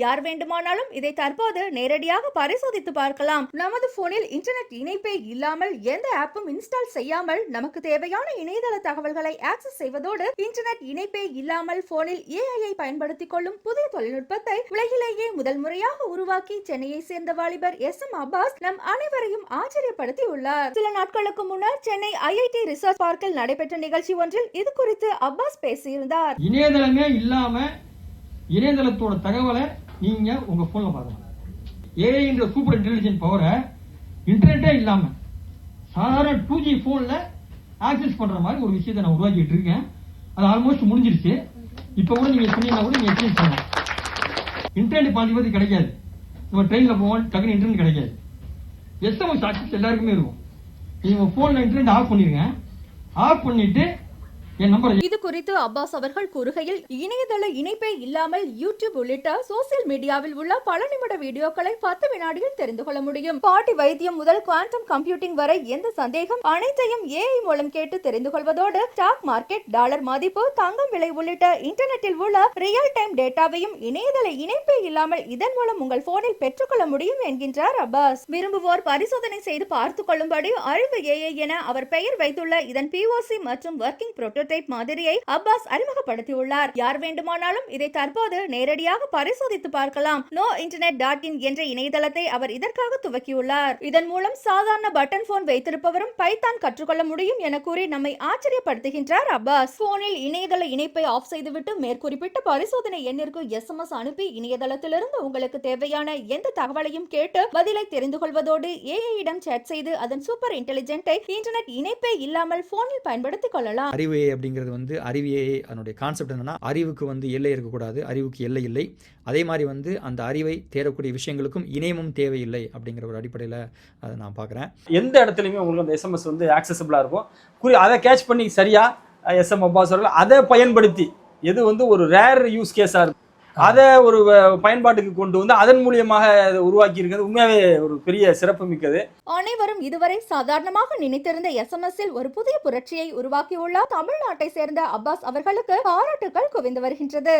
யார் வேண்டுமானாலும் இதை தற்போது நேரடியாக பரிசோதித்து பார்க்கலாம். நமது போனில் இன்டர்நெட் இணைப்பே இல்லாமல் எந்த ஆப்பும் இன்ஸ்டால் செய்யாமல் நமக்கு தேவையான இணையதள தகவல்களை ஆக்சஸ் செய்வதோடு இன்டர்நெட் இணைப்பே இல்லாமல் போனில் AI பயன்படுத்திக் கொள்ளும் புதிய தொழில்நுட்பத்தை உலகிலேயே முதல் முறையாக உருவாக்கி சென்னையை சேர்ந்த வாலிபர் SM அப்பாஸ் நம் அனைவரையும் ஆச்சரியப்படுத்தி உள்ளார். சில நாட்களுக்கு முன்னர் சென்னை IIT ரிசர்ச் பார்க்கில் நடைபெற்ற நிகழ்ச்சி ஒன்றில் இது குறித்து அப்பாஸ் பேசியிருந்தார். இணையதளமே இல்லாம இணையதளத்தோட தகவலை நீங்க உங்க போன்ல பார்க்கலாம். AI என்ற சூப்பர் இன்டெலிஜென்ட் பவரை இன்டர்நெட்டே இல்லாம சாதாரண 2G போன்ல ஆக்சஸ் பண்ற மாதிரி ஒரு விஷயத்தை நான் உருவாக்கிட்டு இருக்கேன். அது ஆல்மோஸ்ட் முடிஞ்சிருச்சு. இப்ப கூட நீங்க சொன்னீங்கன்னா கூட நீங்க எக்ஸ்பீரியன்ஸ் பண்ணலாம். இன்டர்நெட் பாதி கிடைக்காது. நம்ம ட்ரெயின்ல போவோம், டக்குனு இன்டர்நெட் கிடைக்காது. SMS ஆக்சஸ் எல்லாருக்குமே இருக்கும். நீங்க போன்ல இன்டர்நெட் ஆஃப் பண்ணிருங்க. ஆஃப் பண்ணிட்டு இது குறித்து அப்பாஸ் அவர்கள் கூறுகையில், இணையதள இணைப்பே இல்லாமல் யூடியூப் உள்ளிட்ட சோசியல் மீடியாவில் உள்ள பல நிமிட வீடியோக்களை 10 வினாடியில் தெரிந்து கொள்ள முடியும். பாட்டி வைத்தியம் முதல் குவாண்டம் கம்ப்யூட்டிங் வரை எந்த சந்தேகம் அனைத்தையும் AI மூலம் கேட்டு தெரிந்து கொள்வதோடு ஸ்டாக் மார்க்கெட், டாலர் மதிப்பு, தங்கம் விலை உள்ளிட்ட இன்டர்நெட்டில் உள்ள ரியல் டைம் டேட்டாவையும் இணையதள இணைப்பே இல்லாமல் இதன் மூலம் உங்கள் போனில் பெற்றுக்கொள்ள முடியும் என்கின்றார் அப்பாஸ். விரும்புவோர் பரிசோதனை செய்து பார்த்துக் கொள்ளும்படி அறிவு AI என அவர் பெயர் வைத்துள்ள இதன் POC மற்றும் ஒர்க்கிங் புரோட்டோடைப் மாதிரியை அப்பாஸ் அறிமுகப்படுத்தியுள்ளார். யார் வேண்டுமானாலும் இதை தற்போது நேரடியாக பரிசோதித்து பார்க்கலாம். nointernet.in என்ற இணையதளத்தை அவர் இதற்காக துவக்கியுள்ளார். இதன் மூலம் சாதாரண பட்டன் போன் வைத்திருப்பவரும் பைத்தான் கற்றுக்கொள்ள முடியும் என கூறி நம்மை ஆச்சரியப்படுத்துகின்றார் அப்பாஸ். போனில் இணையதள இணைப்பை ஆஃப் செய்துவிட்டு மேற்குறிப்பிட்ட பரிசோதனை எண்ணிற்கு SMS அனுப்பி இணையதளத்திலிருந்து உங்களுக்கு தேவையான எந்த தகவலையும் கேட்டு பதிலை தெரிந்து கொள்வதோடு AI இடம் சேட் செய்து அதன் சூப்பர் இன்டெலிஜென்ட்டை இன்டர்நெட் இணைப்பே இல்லாமல் போனில் பயன்படுத்திக் கொள்ளலாம். அப்படிங்கிறது அறிவியே அதனுடைய கான்செப்ட் என்னன்னா, அறிவுக்கு எல்லை இருக்கக்கூடாது, அறிவுக்கு எல்லை இல்லை. அதே மாதிரி அந்த அறிவை தேடக்கூடிய விஷயங்களுக்கும் இணையமும் தேவையில்லை அப்படிங்கிற ஒரு அடிப்படையில் அதை நான் பார்க்குறேன். எந்த இடத்துலையுமே உங்களுக்கு அந்த SMS ஆக்சசபிளாக இருக்கும். அதை கேட்ச் பண்ணி சரியா SM அப்பாஸ் அவர்கள் அதை பயன்படுத்தி எது ஒரு ரேர் யூஸ் கேஸாக இருக்கும் அதை ஒரு பயன்பாட்டுக்கு கொண்டு வந்து அதன் மூலியமாக உருவாக்கி இருக்கிறது உண்மையாவே ஒரு பெரிய சிறப்பு மிக்கது. அனைவரும் இதுவரை சாதாரணமாக நினைத்திருந்த SMS-இல் ஒரு புதிய புரட்சியை உருவாக்கியுள்ள தமிழ்நாட்டை சேர்ந்த அப்பாஸ் அவர்களுக்கு பாராட்டுகள் குவிந்து வருகின்றது.